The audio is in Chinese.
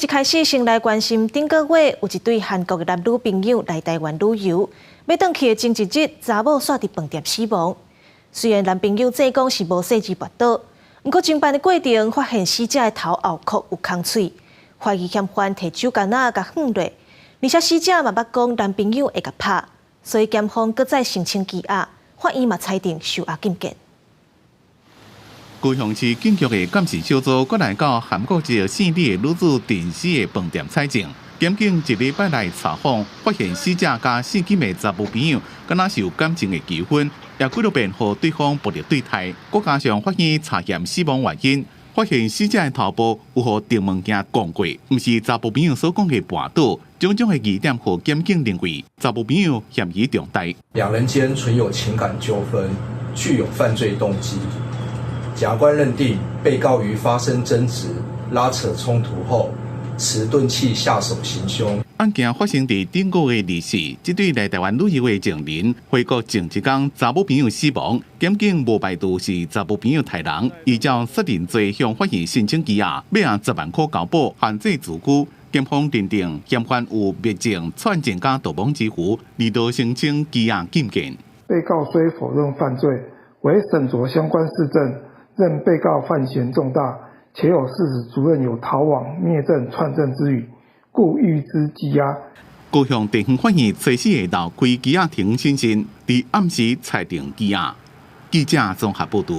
一开始先来关心，顶个月有一对韩国的男女朋友来台湾旅游，要回去的前一日，查某煞伫饭店死亡。虽然男朋友这讲是无细致跋倒，不过侦办的过程发现死者的头后壳有空喙，怀疑嫌犯摕手竿仔甲放落，而且死者嘛捌讲男朋友会甲拍，所以检方搁再申请羁押，法院嘛裁定收押禁见。高雄市警局的监视小组过来到韩国籍姓李的女子陈氏的饭店采证，检警一礼拜来查访，发现死者甲姓金的查某朋友敢若是有感情的纠纷，也几多遍和对方暴力对待，搁加上法医查验死亡原因，发现死者的头部有和电物件撞过，不是查某朋友所讲的绊倒，种种的疑点和检警认为查某朋友嫌疑重大。两人间存有情感纠纷，具有犯罪动机。检察官认定，被告于发生争执、拉扯冲突后，持钝器下手行凶。案件发生在顶个月24日，这对来台湾旅游的情人回国前一天，查某朋友死亡，检警无排除是查某朋友杀人，依照杀人罪向法院申请羁押，要按10万块交保，限制自居。检方认定嫌犯有灭证、串证加盗墓之余，二度申请羁押禁见。被告虽否认犯罪，为审酌相关事证。认被告犯嫌重大，且有事实足认有逃亡、灭证、串证之虞，故予之羁押。高雄地方法院初4下昼开羁押庭审讯，伫暗时裁定羁押。记者综合报道。